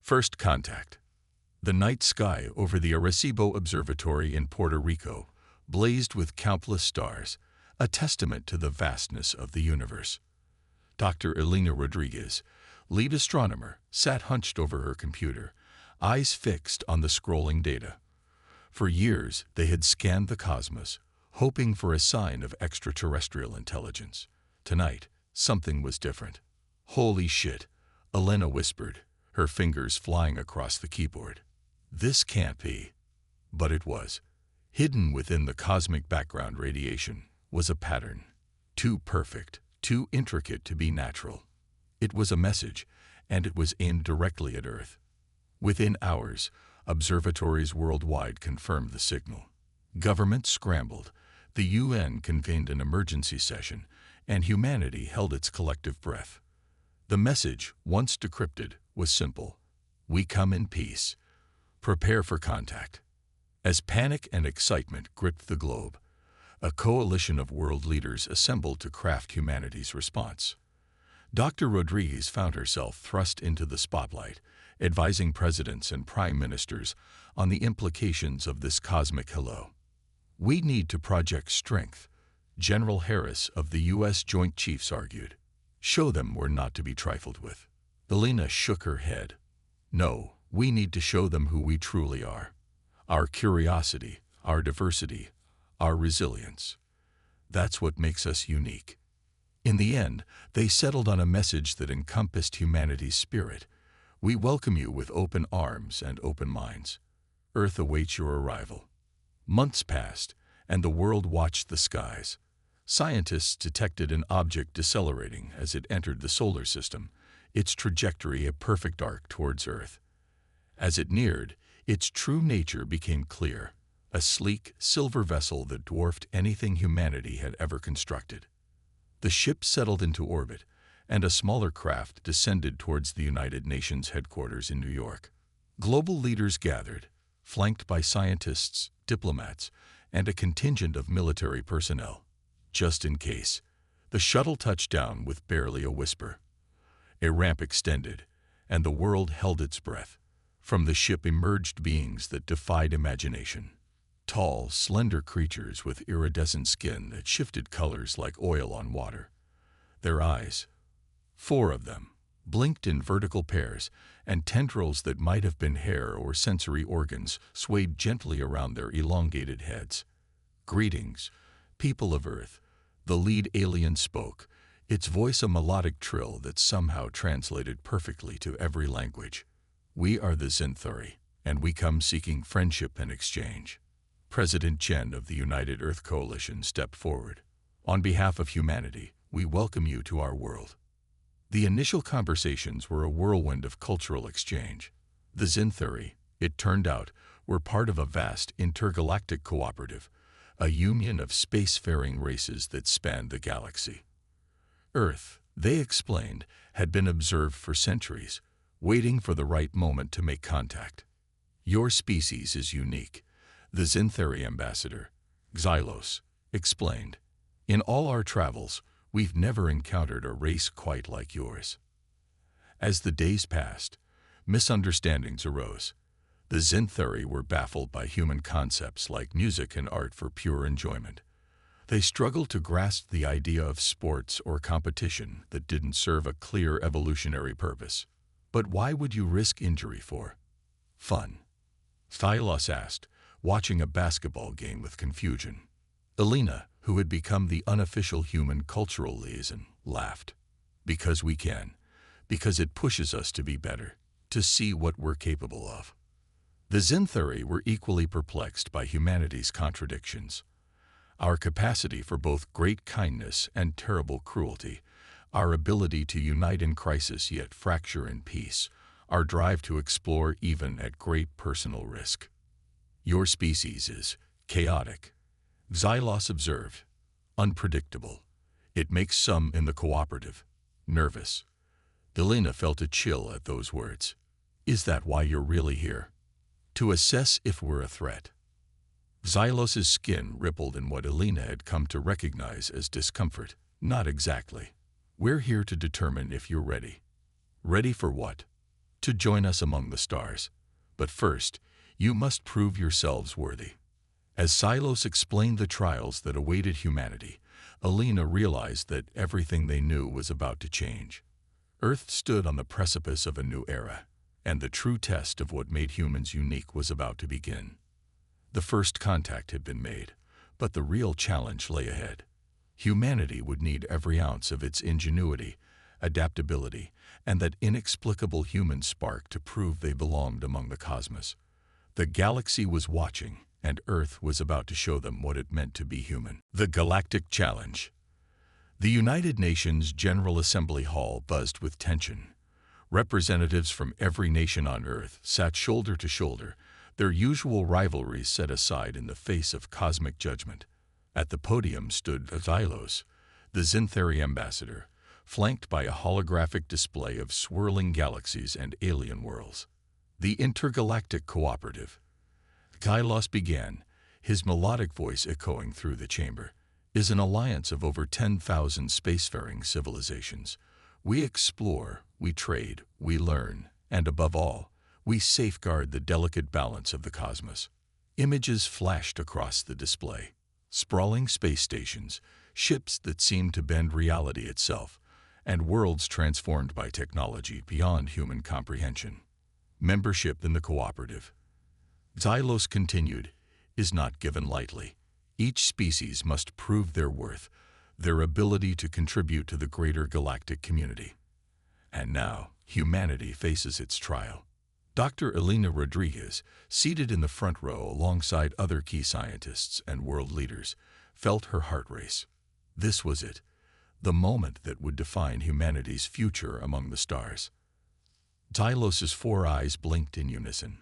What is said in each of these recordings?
First contact. The night sky over the Arecibo Observatory in Puerto Rico blazed with countless stars, a testament to the vastness of the universe. Dr. Elena Rodriguez, lead astronomer, sat hunched over her computer, eyes fixed on the scrolling data. For years, they had scanned the cosmos, hoping for a sign of extraterrestrial intelligence. Tonight, something was different. "Holy shit," Elena whispered, her fingers flying across the keyboard. "This can't be." But it was. Hidden within the cosmic background radiation was a pattern, too perfect, too intricate to be natural. It was a message, and it was aimed directly at Earth. Within hours, observatories worldwide confirmed the signal. Governments scrambled, the UN convened an emergency session, and humanity held its collective breath. The message, once decrypted, was simple: we come in peace. Prepare for contact. As panic and excitement gripped the globe, a coalition of world leaders assembled to craft humanity's response. Dr. Rodriguez found herself thrust into the spotlight, advising presidents and prime ministers on the implications of this cosmic hello. "We need to project strength," General Harris of the U.S. Joint Chiefs argued. "Show them we're not to be trifled with." Elena shook her head. "No, we need to show them who we truly are. Our curiosity, our diversity, our resilience. That's what makes us unique." In the end, they settled on a message that encompassed humanity's spirit. "We welcome you with open arms and open minds. Earth awaits your arrival." Months passed, and the world watched the skies. Scientists detected an object decelerating as it entered the solar system, its trajectory a perfect arc towards Earth. As it neared, its true nature became clear, a sleek, silver vessel that dwarfed anything humanity had ever constructed. The ship settled into orbit, and a smaller craft descended towards the United Nations headquarters in New York. Global leaders gathered, flanked by scientists, diplomats, and a contingent of military personnel. Just in case, the shuttle touched down with barely a whisper. A ramp extended, and the world held its breath. From the ship emerged beings that defied imagination. Tall, slender creatures with iridescent skin that shifted colors like oil on water. Their eyes, 4 of them, blinked in vertical pairs, and tendrils that might have been hair or sensory organs swayed gently around their elongated heads. "Greetings, people of Earth," the lead alien spoke, its voice a melodic trill that somehow translated perfectly to every language. "We are the Zinthuri, and we come seeking friendship and exchange." President Chen of the United Earth Coalition stepped forward. "On behalf of humanity, we welcome you to our world." The initial conversations were a whirlwind of cultural exchange. The Zinthuri, it turned out, were part of a vast intergalactic cooperative, a union of spacefaring races that spanned the galaxy. Earth, they explained, had been observed for centuries, waiting for the right moment to make contact. "Your species is unique," the Zinthuri ambassador, Xylos, explained. "In all our travels, we've never encountered a race quite like yours." As the days passed, misunderstandings arose. The Zinthuri were baffled by human concepts like music and art for pure enjoyment. They struggled to grasp the idea of sports or competition that didn't serve a clear evolutionary purpose. "But why would you risk injury for fun?" Xylos asked, watching a basketball game with confusion. Elena, who had become the unofficial human cultural liaison, laughed. "Because we can. Because it pushes us to be better, to see what we're capable of." The Zinthuri were equally perplexed by humanity's contradictions. Our capacity for both great kindness and terrible cruelty, our ability to unite in crisis yet fracture in peace, our drive to explore even at great personal risk. "Your species is chaotic," Xylos observed. "Unpredictable. It makes some in the cooperative nervous." Elena felt a chill at those words. "Is that why you're really here? To assess if we're a threat?" Xylos's skin rippled in what Elena had come to recognize as discomfort. "Not exactly. We're here to determine if you're ready." "Ready for what?" to join us among the stars. But first, you must prove yourselves worthy." As Silos explained the trials that awaited humanity, Alina realized that everything they knew was about to change. Earth stood on the precipice of a new era, and the true test of what made humans unique was about to begin. The first contact had been made, but the real challenge lay ahead. Humanity would need every ounce of its ingenuity, adaptability, and that inexplicable human spark to prove they belonged among the cosmos. The galaxy was watching, and Earth was about to show them what it meant to be human. The Galactic Challenge. The United Nations General Assembly Hall buzzed with tension. Representatives from every nation on Earth sat shoulder to shoulder, their usual rivalries set aside in the face of cosmic judgment. At the podium stood Xylos, the Xynthari ambassador, flanked by a holographic display of swirling galaxies and alien worlds. The Intergalactic Cooperative. Xylos began, his melodic voice echoing through the chamber, is an alliance of over 10,000 spacefaring civilizations. We explore, we trade, we learn, and above all, we safeguard the delicate balance of the cosmos. Images flashed across the display. Sprawling space stations, ships that seemed to bend reality itself, and worlds transformed by technology beyond human comprehension. Membership in the cooperative. Xylos continued, is not given lightly. Each species must prove their worth, their ability to contribute to the greater galactic community. And now, humanity faces its trial. Dr. Elena Rodriguez, seated in the front row alongside other key scientists and world leaders, felt her heart race. This was it, the moment that would define humanity's future among the stars. Xylos's 4 eyes blinked in unison.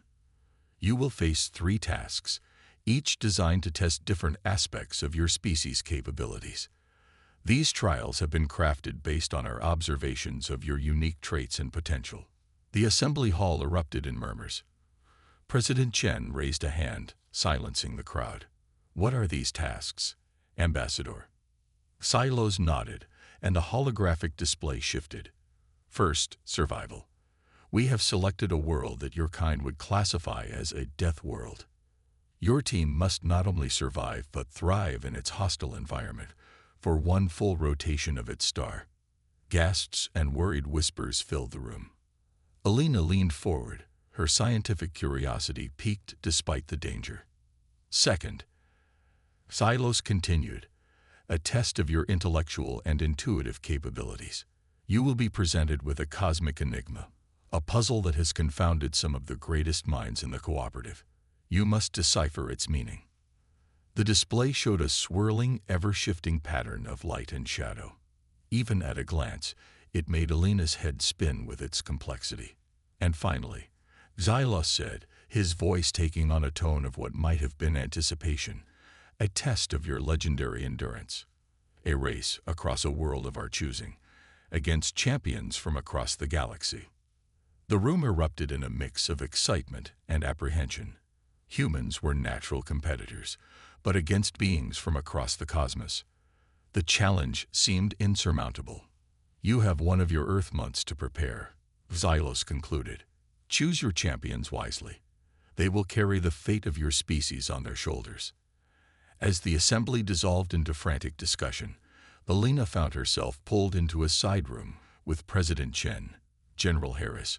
You will face 3 tasks, each designed to test different aspects of your species' capabilities. These trials have been crafted based on our observations of your unique traits and potential. The assembly hall erupted in murmurs. President Chen raised a hand, silencing the crowd. What are these tasks, Ambassador? Silos nodded, and the holographic display shifted. First, survival. We have selected a world that your kind would classify as a death world. Your team must not only survive but thrive in its hostile environment for one full rotation of its star. Gasps and worried whispers filled the room. Alina leaned forward, her scientific curiosity piqued despite the danger. Second, Silos continued, a test of your intellectual and intuitive capabilities. You will be presented with a cosmic enigma, a puzzle that has confounded some of the greatest minds in the cooperative. You must decipher its meaning. The display showed a swirling, ever-shifting pattern of light and shadow. Even at a glance, it made Alina's head spin with its complexity. And finally, Xylos said, his voice taking on a tone of what might have been anticipation, a test of your legendary endurance. A race across a world of our choosing, against champions from across the galaxy. The room erupted in a mix of excitement and apprehension. Humans were natural competitors, but against beings from across the cosmos. The challenge seemed insurmountable. You have one of your Earth months to prepare, Xylos concluded. Choose your champions wisely. They will carry the fate of your species on their shoulders. As the assembly dissolved into frantic discussion, Alina found herself pulled into a side room with President Chen, General Harris,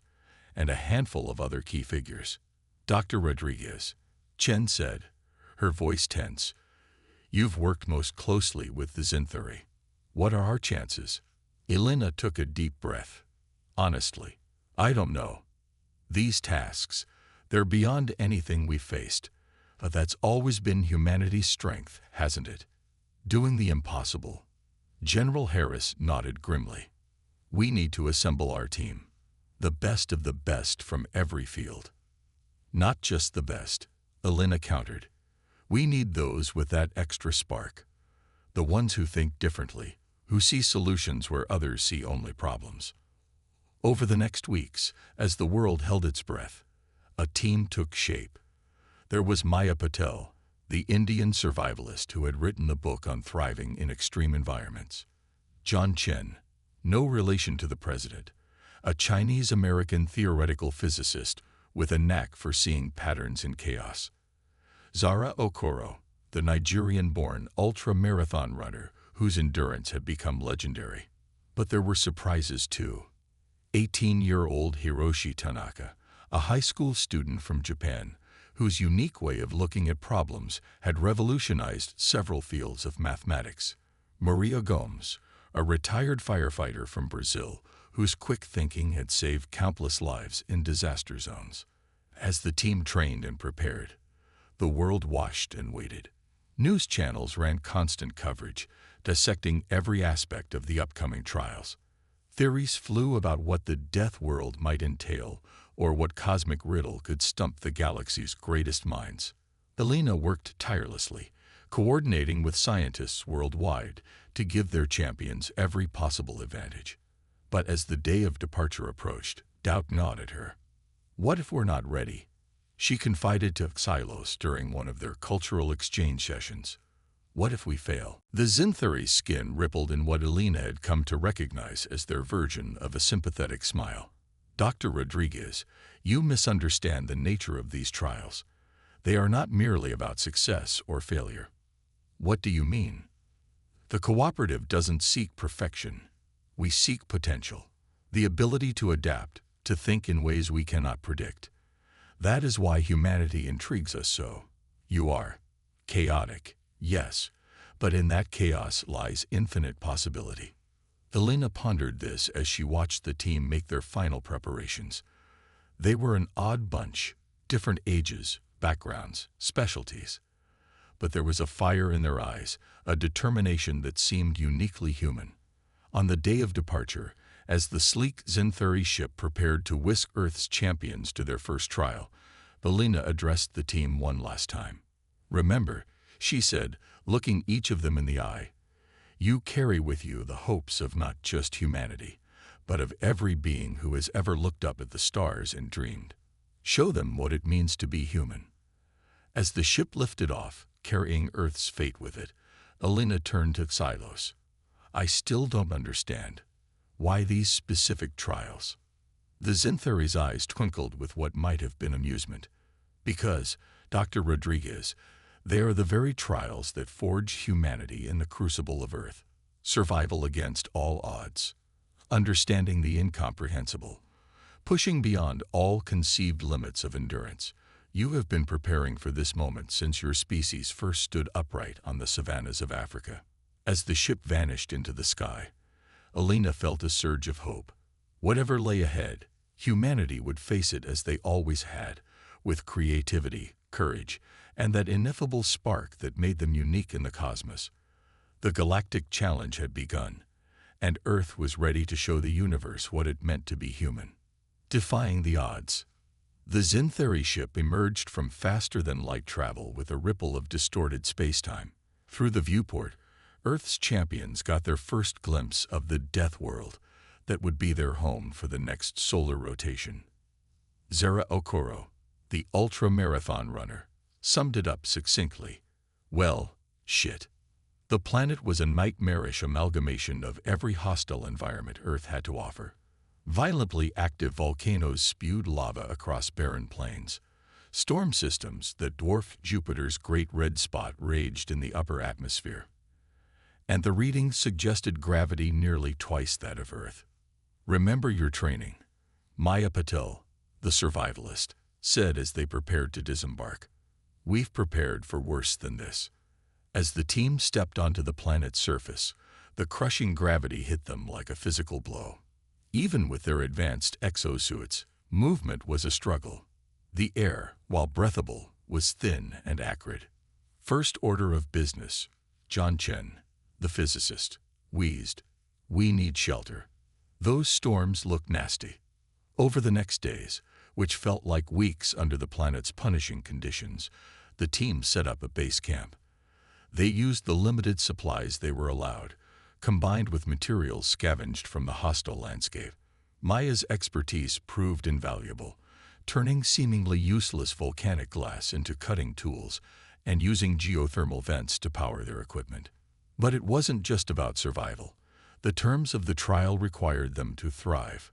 and a handful of other key figures. Dr. Rodriguez, Chen said, her voice tense, you've worked most closely with the Xynthari. What are our chances? Elena took a deep breath. Honestly, I don't know. These tasks, they're beyond anything we've faced. But that's always been humanity's strength, hasn't it? Doing the impossible. General Harris nodded grimly. We need to assemble our team. The best of the best from every field. Not just the best, Elena countered. We need those with that extra spark. The ones who think differently, who see solutions where others see only problems. Over the next weeks, as the world held its breath, a team took shape. There was Maya Patel, the Indian survivalist who had written the book on thriving in extreme environments. John Chen, no relation to the president, a Chinese-American theoretical physicist with a knack for seeing patterns in chaos. Zara Okoro, the Nigerian-born ultra-marathon runner whose endurance had become legendary. But there were surprises too. 18-year-old Hiroshi Tanaka, a high school student from Japan, whose unique way of looking at problems had revolutionized several fields of mathematics. Maria Gomes, a retired firefighter from Brazil, whose quick thinking had saved countless lives in disaster zones. As the team trained and prepared, the world watched and waited. News channels ran constant coverage, dissecting every aspect of the upcoming trials. Theories flew about what the death world might entail, or what cosmic riddle could stump the galaxy's greatest minds. Elena worked tirelessly, coordinating with scientists worldwide to give their champions every possible advantage. But as the day of departure approached, doubt gnawed at her. What if we're not ready? She confided to Xylos during one of their cultural exchange sessions. What if we fail? The Zinthuri's skin rippled in what Elena had come to recognize as their version of a sympathetic smile. Dr. Rodriguez, you misunderstand the nature of these trials. They are not merely about success or failure. What do you mean? The cooperative doesn't seek perfection. We seek potential, the ability to adapt, to think in ways we cannot predict. That is why humanity intrigues us so. You are chaotic, yes, but in that chaos lies infinite possibility. Elena pondered this as she watched the team make their final preparations. They were an odd bunch, different ages, backgrounds, specialties. But there was a fire in their eyes, a determination that seemed uniquely human. On the day of departure, as the sleek Zinthuri ship prepared to whisk Earth's champions to their first trial, Elena addressed the team one last time. Remember, she said, looking each of them in the eye, you carry with you the hopes of not just humanity, but of every being who has ever looked up at the stars and dreamed. Show them what it means to be human. As the ship lifted off, carrying Earth's fate with it, Elena turned to Xylos. I still don't understand. Why these specific trials? The Zinthuri's eyes twinkled with what might have been amusement. Because, Dr. Rodriguez, they are the very trials that forge humanity in the crucible of Earth. Survival against all odds. Understanding the incomprehensible. Pushing beyond all conceived limits of endurance. You have been preparing for this moment since your species first stood upright on the savannas of Africa. As the ship vanished into the sky, Elena felt a surge of hope. Whatever lay ahead, humanity would face it as they always had, with creativity, courage, and that ineffable spark that made them unique in the cosmos. The galactic challenge had begun, and Earth was ready to show the universe what it meant to be human. Defying the odds. The Zinthuri ship emerged from faster-than-light travel with a ripple of distorted spacetime. Through the viewport, Earth's champions got their first glimpse of the death world that would be their home for the next solar rotation. Zara Okoro, the ultra-marathon runner, summed it up succinctly. Well, shit. The planet was a nightmarish amalgamation of every hostile environment Earth had to offer. Violently active volcanoes spewed lava across barren plains. Storm systems that dwarfed Jupiter's great red spot raged in the upper atmosphere. And the readings suggested gravity nearly twice that of Earth. Remember your training, Maya Patel, the survivalist, said as they prepared to disembark. We've prepared for worse than this. As the team stepped onto the planet's surface, the crushing gravity hit them like a physical blow. Even with their advanced exosuits, movement was a struggle. The air, while breathable, was thin and acrid. First order of business, John Chen, the physicist, wheezed, "We need shelter." Those storms looked nasty. Over the next days, which felt like weeks under the planet's punishing conditions, the team set up a base camp. They used the limited supplies they were allowed, combined with materials scavenged from the hostile landscape. Maya's expertise proved invaluable, turning seemingly useless volcanic glass into cutting tools and using geothermal vents to power their equipment. But it wasn't just about survival. The terms of the trial required them to thrive.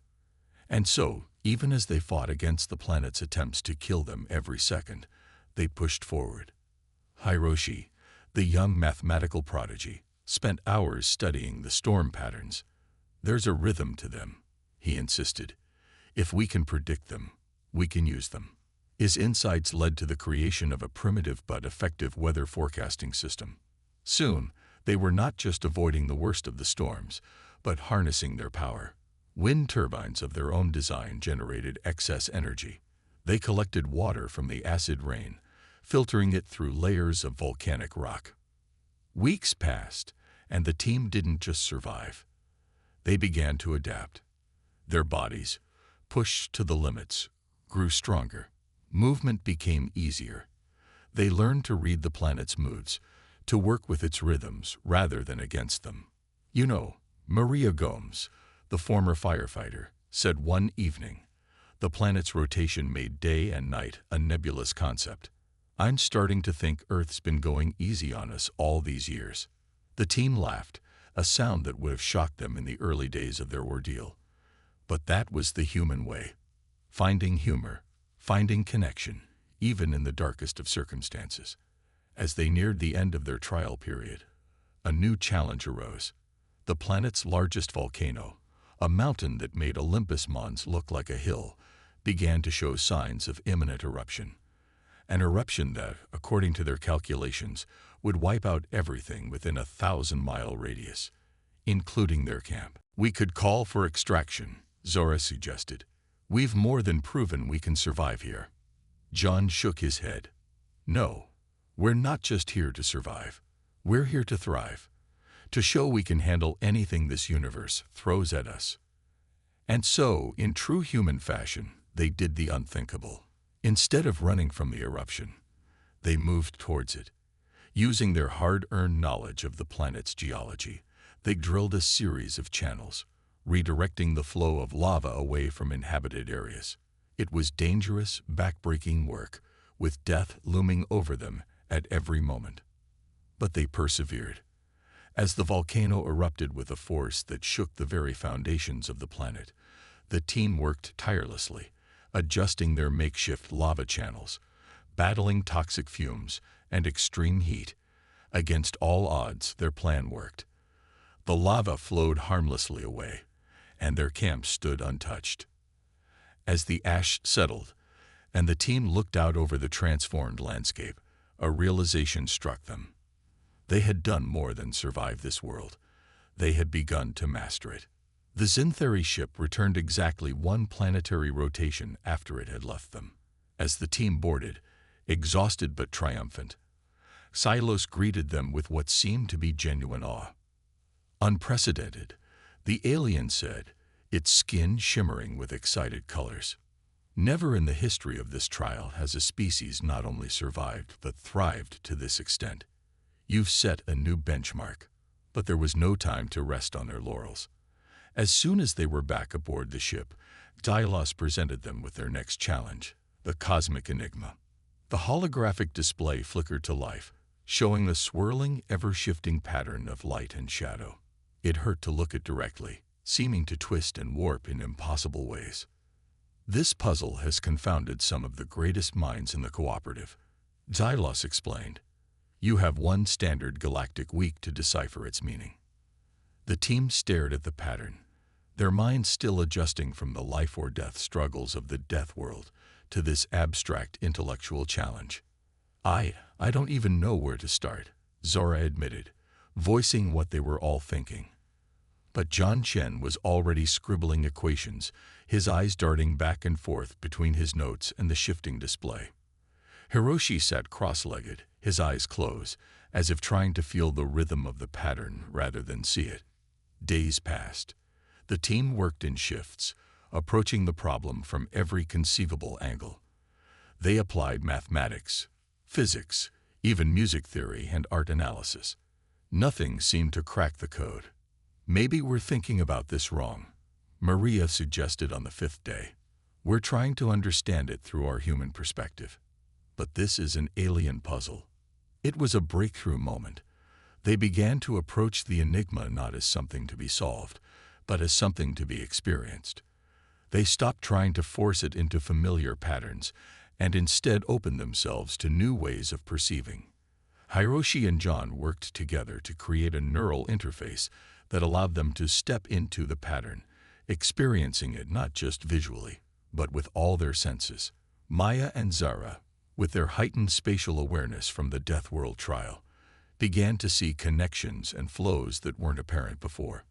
And so, even as they fought against the planet's attempts to kill them every second, they pushed forward. Hiroshi, the young mathematical prodigy, spent hours studying the storm patterns. "There's a rhythm to them," he insisted. "If we can predict them, we can use them." His insights led to the creation of a primitive but effective weather forecasting system. Soon, they were not just avoiding the worst of the storms, but harnessing their power. Wind turbines of their own design generated excess energy. They collected water from the acid rain, filtering it through layers of volcanic rock. Weeks passed, and the team didn't just survive. They began to adapt. Their bodies, pushed to the limits, grew stronger. Movement became easier. They learned to read the planet's moods, to work with its rhythms rather than against them. "You know," Maria Gomes, the former firefighter, said one evening, "the planet's rotation made day and night a nebulous concept. I'm starting to think Earth's been going easy on us all these years." The team laughed, a sound that would have shocked them in the early days of their ordeal. But that was the human way. Finding humor, finding connection, even in the darkest of circumstances. As they neared the end of their trial period, a new challenge arose. The planet's largest volcano, a mountain that made Olympus Mons look like a hill, began to show signs of imminent eruption. An eruption that, according to their calculations, would wipe out everything within a 1,000-mile radius, including their camp. "We could call for extraction," Zora suggested. "We've more than proven we can survive here." John shook his head. "No, we're not just here to survive. We're here to thrive, to show we can handle anything this universe throws at us." And so, in true human fashion, they did the unthinkable. Instead of running from the eruption, they moved towards it. Using their hard-earned knowledge of the planet's geology, they drilled a series of channels, redirecting the flow of lava away from inhabited areas. It was dangerous, backbreaking work, with death looming over them at every moment. But they persevered. As the volcano erupted with a force that shook the very foundations of the planet, the team worked tirelessly, adjusting their makeshift lava channels, battling toxic fumes and extreme heat. Against all odds, their plan worked. The lava flowed harmlessly away, and their camp stood untouched. As the ash settled, and the team looked out over the transformed landscape, a realization struck them. They had done more than survive this world. They had begun to master it. The Zintheri ship returned exactly one planetary rotation after it had left them. As the team boarded, exhausted but triumphant, Silos greeted them with what seemed to be genuine awe. "Unprecedented," the alien said, its skin shimmering with excited colors. "Never in the history of this trial has a species not only survived but thrived to this extent. You've set a new benchmark." But there was no time to rest on their laurels. As soon as they were back aboard the ship, Dylos presented them with their next challenge, the cosmic enigma. The holographic display flickered to life, showing the swirling, ever-shifting pattern of light and shadow. It hurt to look at directly, seeming to twist and warp in impossible ways. "This puzzle has confounded some of the greatest minds in the cooperative," Dylos explained. "You have one standard galactic week to decipher its meaning." The team stared at the pattern, their minds still adjusting from the life-or-death struggles of the death world to this abstract intellectual challenge. I don't even know where to start," Zora admitted, voicing what they were all thinking. But John Chen was already scribbling equations, his eyes darting back and forth between his notes and the shifting display. Hiroshi sat cross-legged, his eyes closed, as if trying to feel the rhythm of the pattern rather than see it. Days passed. The team worked in shifts, approaching the problem from every conceivable angle. They applied mathematics, physics, even music theory and art analysis. Nothing seemed to crack the code. "Maybe we're thinking about this wrong," Maria suggested on the 5th day. "We're trying to understand it through our human perspective. But this is an alien puzzle." It was a breakthrough moment. They began to approach the enigma not as something to be solved, but as something to be experienced. They stopped trying to force it into familiar patterns and instead opened themselves to new ways of perceiving. Hiroshi and John worked together to create a neural interface that allowed them to step into the pattern, experiencing it not just visually, but with all their senses. Maya and Zara, with their heightened spatial awareness from the Death World trial, began to see connections and flows that weren't apparent before.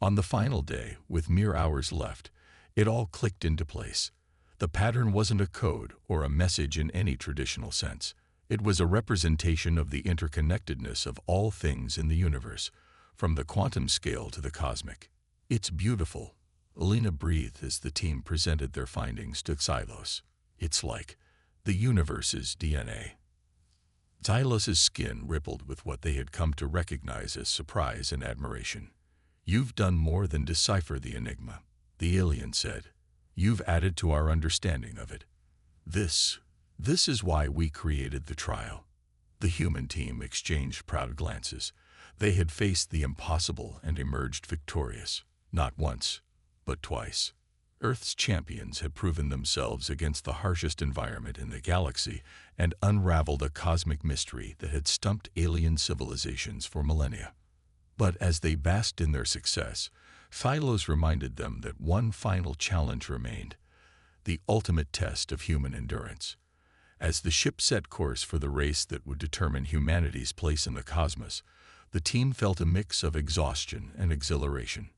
On the final day, with mere hours left, it all clicked into place. The pattern wasn't a code or a message in any traditional sense. It was a representation of the interconnectedness of all things in the universe, from the quantum scale to the cosmic. "It's beautiful," Alina breathed as the team presented their findings to Xylos. "It's like the universe's DNA." Xylos's skin rippled with what they had come to recognize as surprise and admiration. "You've done more than decipher the enigma," the alien said. "You've added to our understanding of it. This is why we created the trial." The human team exchanged proud glances. They had faced the impossible and emerged victorious, not once, but twice. Earth's champions had proven themselves against the harshest environment in the galaxy and unraveled a cosmic mystery that had stumped alien civilizations for millennia. But as they basked in their success, Phylos reminded them that one final challenge remained, the ultimate test of human endurance. As the ship set course for the race that would determine humanity's place in the cosmos, the team felt a mix of exhaustion and exhilaration.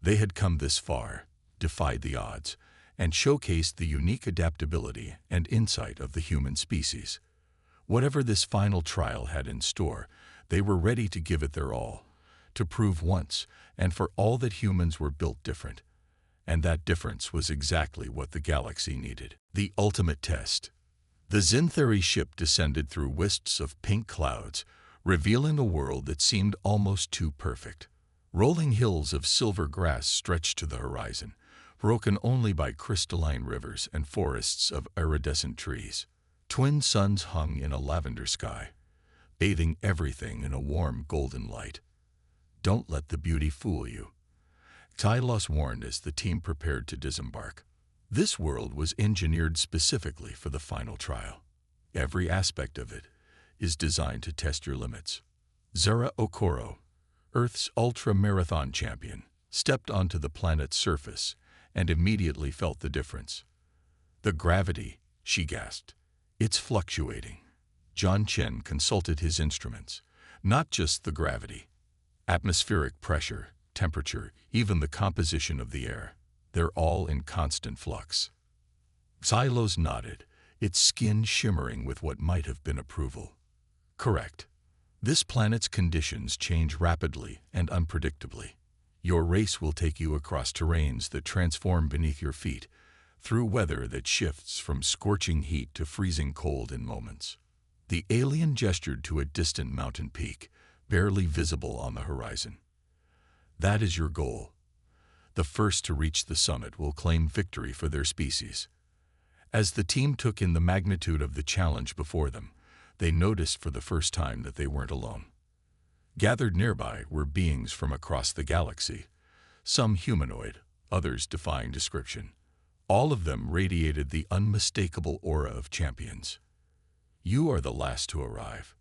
They had come this far, defied the odds, and showcased the unique adaptability and insight of the human species. Whatever this final trial had in store, they were ready to give it their all, to prove once and for all that humans were built different. And that difference was exactly what the galaxy needed. The ultimate test. The Zinthari ship descended through wisps of pink clouds, revealing a world that seemed almost too perfect. Rolling hills of silver grass stretched to the horizon, broken only by crystalline rivers and forests of iridescent trees. Twin suns hung in a lavender sky, bathing everything in a warm golden light. "Don't let the beauty fool you," Tylos warned as the team prepared to disembark. This world was engineered specifically for the final trial. Every aspect of it is designed to test your limits. Zara Okoro, Earth's ultra-marathon champion, stepped onto the planet's surface and immediately felt the difference. "The gravity," she gasped. "It's fluctuating." John Chen consulted his instruments. "Not just the gravity. Atmospheric pressure, temperature, even the composition of the air. They're all in constant flux." Xylos nodded, its skin shimmering with what might have been approval. "Correct. This planet's conditions change rapidly and unpredictably. Your race will take you across terrains that transform beneath your feet, through weather that shifts from scorching heat to freezing cold in moments." The alien gestured to a distant mountain peak, barely visible on the horizon. "That is your goal. The first to reach the summit will claim victory for their species." As the team took in the magnitude of the challenge before them, they noticed for the first time that they weren't alone. Gathered nearby were beings from across the galaxy, some humanoid, others defying description. All of them radiated the unmistakable aura of champions. "You are the last to arrive,"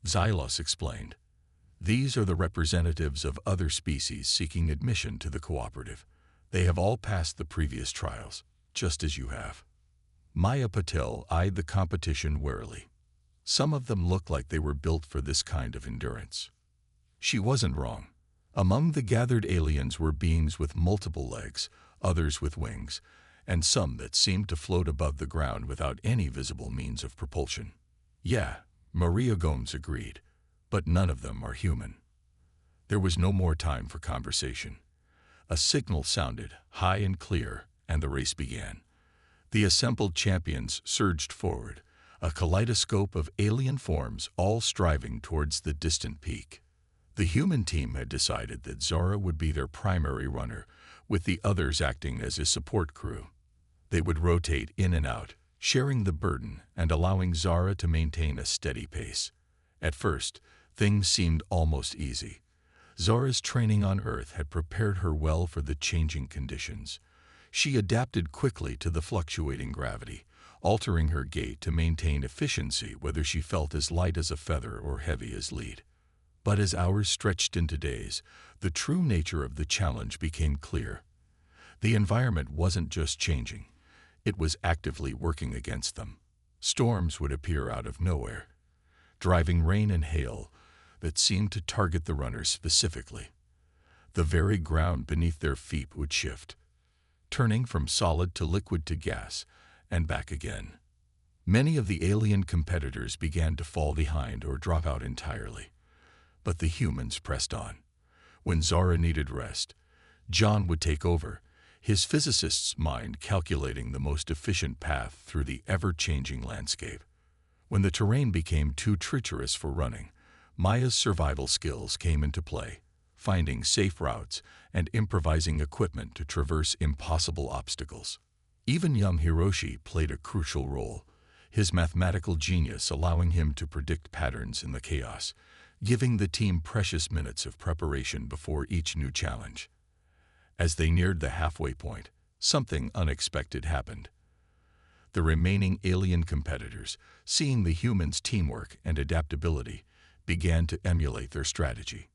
Xylos explained. "These are the representatives of other species seeking admission to the cooperative. They have all passed the previous trials, just as you have." Maya Patel eyed the competition warily. Some of them looked like they were built for this kind of endurance. She wasn't wrong. Among the gathered aliens were beings with multiple legs, others with wings, and some that seemed to float above the ground without any visible means of propulsion. "Yeah," Maria Gomes agreed, "but none of them are human." There was no more time for conversation. A signal sounded, high and clear, and the race began. The assembled champions surged forward, a kaleidoscope of alien forms all striving towards the distant peak. The human team had decided that Zara would be their primary runner, with the others acting as a support crew. They would rotate in and out, sharing the burden and allowing Zara to maintain a steady pace. At first, things seemed almost easy. Zara's training on Earth had prepared her well for the changing conditions. She adapted quickly to the fluctuating gravity, altering her gait to maintain efficiency whether she felt as light as a feather or heavy as lead. But as hours stretched into days, the true nature of the challenge became clear. The environment wasn't just changing, it was actively working against them. Storms would appear out of nowhere, driving rain and hail that seemed to target the runners specifically. The very ground beneath their feet would shift, turning from solid to liquid to gas, and back again. Many of the alien competitors began to fall behind or drop out entirely. But the humans pressed on. When Zara needed rest, John would take over, his physicist's mind calculating the most efficient path through the ever-changing landscape. When the terrain became too treacherous for running, Maya's survival skills came into play, finding safe routes and improvising equipment to traverse impossible obstacles. Even young Hiroshi played a crucial role, his mathematical genius allowing him to predict patterns in the chaos, giving the team precious minutes of preparation before each new challenge. As they neared the halfway point, something unexpected happened. The remaining alien competitors, seeing the humans' teamwork and adaptability, began to emulate their strategy.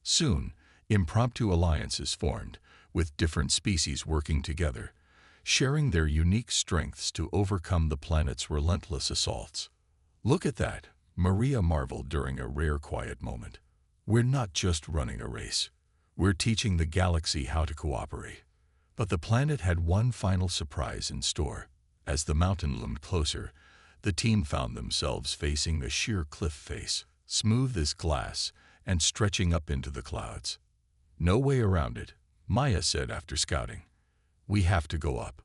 Soon, impromptu alliances formed, with different species working together, sharing their unique strengths to overcome the planet's relentless assaults. "Look at that," Maria marveled during a rare quiet moment. "We're not just running a race. We're teaching the galaxy how to cooperate." But the planet had one final surprise in store. As the mountain loomed closer, the team found themselves facing a sheer cliff face, smooth as glass and stretching up into the clouds. "No way around it," Maya said after scouting. "We have to go up."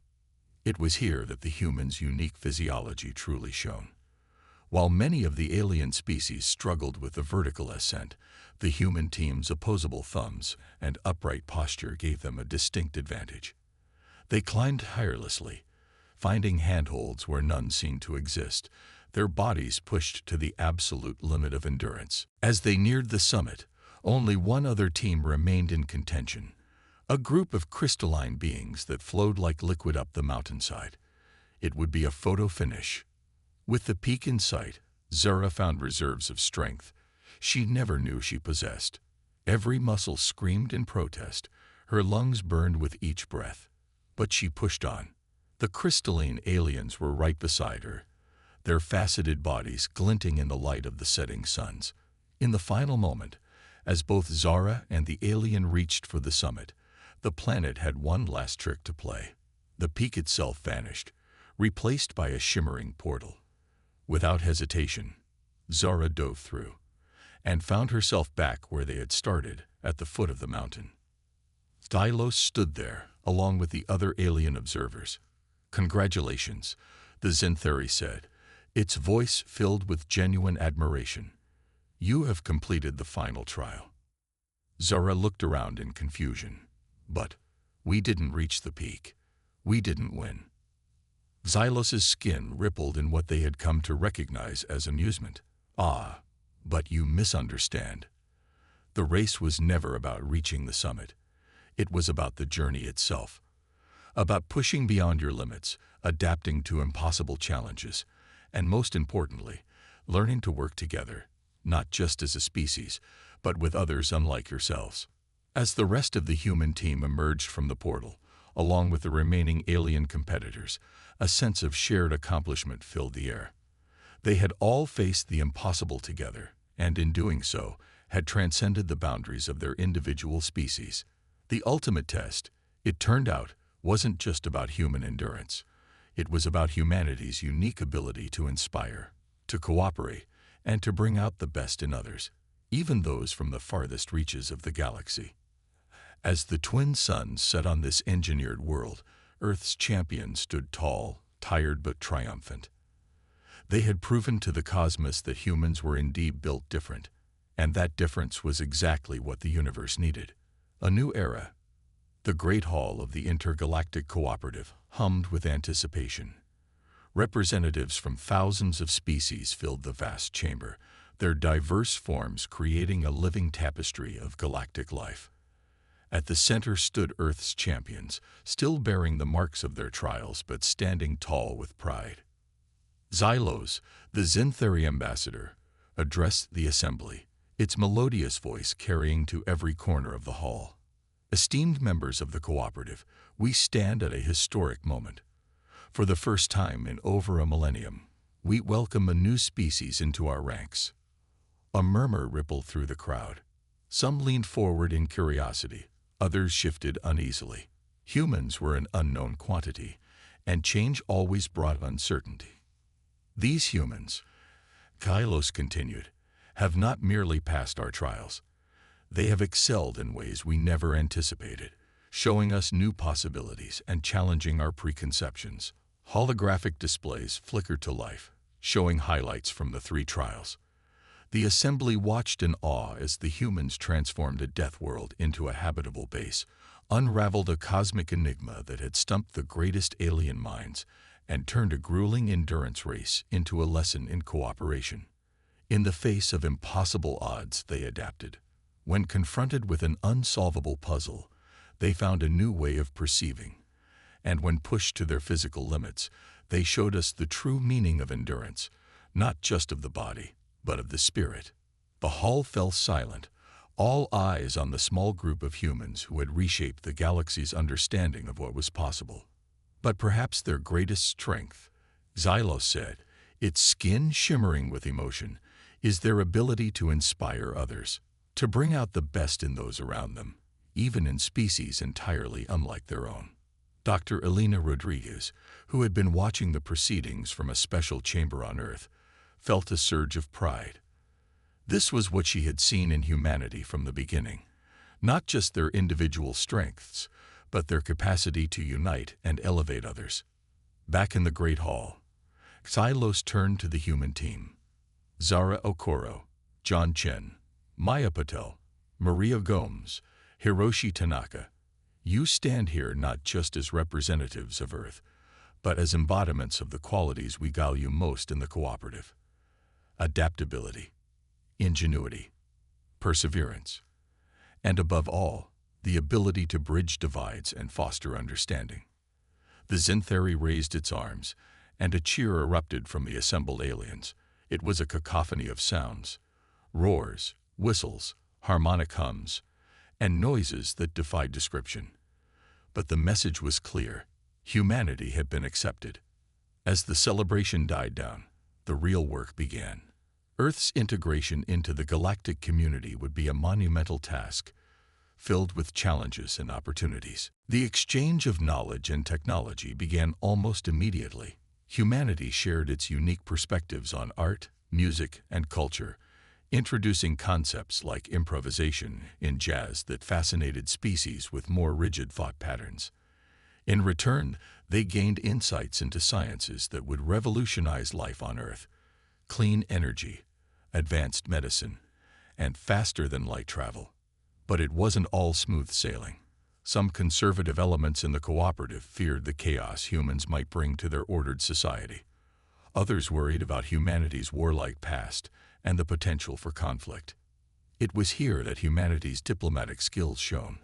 It was here that the humans' unique physiology truly shone. While many of the alien species struggled with the vertical ascent, the human team's opposable thumbs and upright posture gave them a distinct advantage. They climbed tirelessly, finding handholds where none seemed to exist, their bodies pushed to the absolute limit of endurance. As they neared the summit, only one other team remained in contention, a group of crystalline beings that flowed like liquid up the mountainside. It would be a photo finish. With the peak in sight, Zara found reserves of strength she never knew she possessed. Every muscle screamed in protest, her lungs burned with each breath. But she pushed on. The crystalline aliens were right beside her, their faceted bodies glinting in the light of the setting suns. In the final moment, as both Zara and the alien reached for the summit, the planet had one last trick to play. The peak itself vanished, replaced by a shimmering portal. Without hesitation, Zara dove through, and found herself back where they had started, at the foot of the mountain. Stylos stood there, along with the other alien observers. "Congratulations," the Zenthari said, its voice filled with genuine admiration. "You have completed the final trial." Zara looked around in confusion. "But we didn't reach the peak. We didn't win." Xylos's skin rippled in what they had come to recognize as amusement. "Ah, but you misunderstand. The race was never about reaching the summit. It was about the journey itself. About pushing beyond your limits, adapting to impossible challenges, and most importantly, learning to work together, not just as a species, but with others unlike yourselves." As the rest of the human team emerged from the portal, along with the remaining alien competitors, a sense of shared accomplishment filled the air. They had all faced the impossible together, and in doing so, had transcended the boundaries of their individual species. The ultimate test, it turned out, wasn't just about human endurance. It was about humanity's unique ability to inspire, to cooperate, and to bring out the best in others, even those from the farthest reaches of the galaxy. As the twin suns set on this engineered world, Earth's champion stood tall, tired but triumphant. They had proven to the cosmos that humans were indeed built different, and that difference was exactly what the universe needed. A new era. The Great Hall of the Intergalactic Cooperative hummed with anticipation. Representatives from thousands of species filled the vast chamber, their diverse forms creating a living tapestry of galactic life. At the center stood Earth's champions, still bearing the marks of their trials but standing tall with pride. Xylos, the Zintheri ambassador, addressed the assembly, its melodious voice carrying to every corner of the hall. Esteemed members of the cooperative, we stand at a historic moment. For the first time in over a millennium, we welcome a new species into our ranks. A murmur rippled through the crowd. Some leaned forward in curiosity, others shifted uneasily. Humans were an unknown quantity, and change always brought uncertainty. These humans, Xylos continued, have not merely passed our trials. They have excelled in ways we never anticipated, showing us new possibilities and challenging our preconceptions. Holographic displays flickered to life, showing highlights from the 3 trials. The assembly watched in awe as the humans transformed a death world into a habitable base, unraveled a cosmic enigma that had stumped the greatest alien minds, and turned a grueling endurance race into a lesson in cooperation. In the face of impossible odds, they adapted. When confronted with an unsolvable puzzle, they found a new way of perceiving. And when pushed to their physical limits, they showed us the true meaning of endurance, not just of the body, but of the spirit. The hall fell silent, all eyes on the small group of humans who had reshaped the galaxy's understanding of what was possible. But perhaps their greatest strength, Xylos said, its skin shimmering with emotion, is their ability to inspire others, to bring out the best in those around them, even in species entirely unlike their own. Dr. Elena Rodriguez, who had been watching the proceedings from a special chamber on Earth, felt a surge of pride. This was what she had seen in humanity from the beginning, not just their individual strengths, but their capacity to unite and elevate others. Back in the Great Hall, Xylos turned to the human team. Zara Okoro, John Chen, Maya Patel, Maria Gomes, Hiroshi Tanaka, you stand here not just as representatives of Earth, but as embodiments of the qualities we value most in the cooperative: adaptability, ingenuity, perseverance, and above all, the ability to bridge divides and foster understanding. The Zintheri raised its arms, and a cheer erupted from the assembled aliens. It was a cacophony of sounds, roars, whistles, harmonic hums, and noises that defied description. But the message was clear: humanity had been accepted. As the celebration died down, the real work began. Earth's integration into the galactic community would be a monumental task, filled with challenges and opportunities. The exchange of knowledge and technology began almost immediately. Humanity shared its unique perspectives on art, music, and culture, introducing concepts like improvisation in jazz that fascinated species with more rigid thought patterns. In return, they gained insights into sciences that would revolutionize life on Earth: clean energy, advanced medicine, and faster-than-light travel. But it wasn't all smooth sailing. Some conservative elements in the cooperative feared the chaos humans might bring to their ordered society. Others worried about humanity's warlike past and the potential for conflict. It was here that humanity's diplomatic skills shone.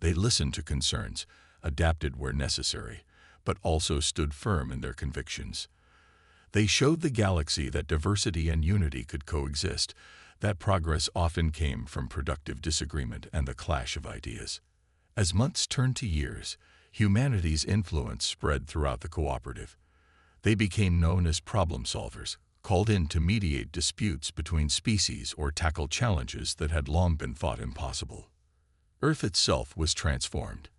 They listened to concerns, adapted where necessary, but also stood firm in their convictions. They showed the galaxy that diversity and unity could coexist, that progress often came from productive disagreement and the clash of ideas. As months turned to years, humanity's influence spread throughout the cooperative. They became known as problem solvers, called in to mediate disputes between species or tackle challenges that had long been thought impossible. Earth itself was transformed.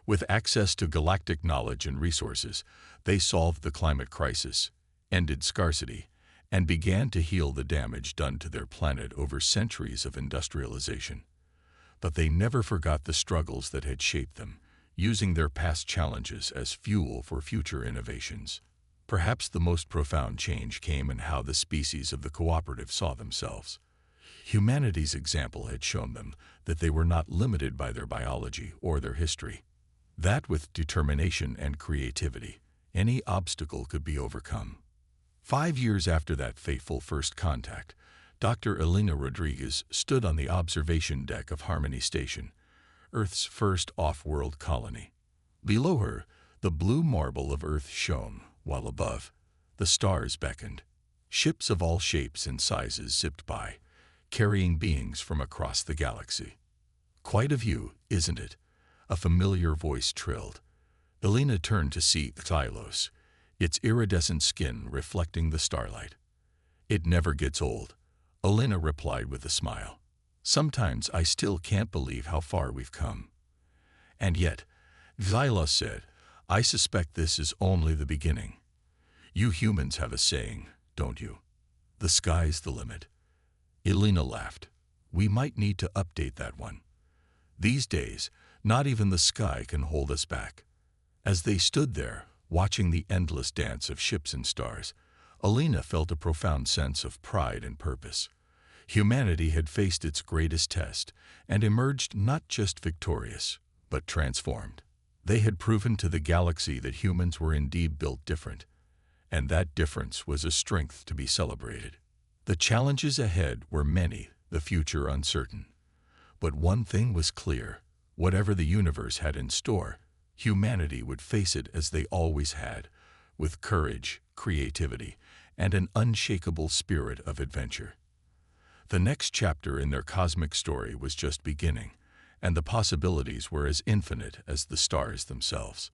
With access to galactic knowledge and resources, they solved the climate crisis, ended scarcity, and began to heal the damage done to their planet over centuries of industrialization. But they never forgot the struggles that had shaped them, using their past challenges as fuel for future innovations. Perhaps the most profound change came in how the species of the cooperative saw themselves. Humanity's example had shown them that they were not limited by their biology or their history. That with determination and creativity, any obstacle could be overcome. 5 years after that fateful first contact, Dr. Elena Rodriguez stood on the observation deck of Harmony Station, Earth's first off-world colony. Below her, the blue marble of Earth shone, while above, the stars beckoned. Ships of all shapes and sizes zipped by, carrying beings from across the galaxy. "Quite a view, isn't it?" a familiar voice trilled. Elena turned to see Xylos, its iridescent skin reflecting the starlight. "It never gets old," Elena replied with a smile. "Sometimes I still can't believe how far we've come." "And yet," Xylos said, "I suspect this is only the beginning. You humans have a saying, don't you? The sky's the limit." Elena laughed. "We might need to update that one. These days, not even the sky can hold us back." As they stood there, watching the endless dance of ships and stars, Elena felt a profound sense of pride and purpose. Humanity had faced its greatest test and emerged not just victorious, but transformed. They had proven to the galaxy that humans were indeed built different, and that difference was a strength to be celebrated. The challenges ahead were many, the future uncertain. But one thing was clear: whatever the universe had in store, humanity would face it as they always had, with courage, creativity, and an unshakable spirit of adventure. The next chapter in their cosmic story was just beginning, and the possibilities were as infinite as the stars themselves.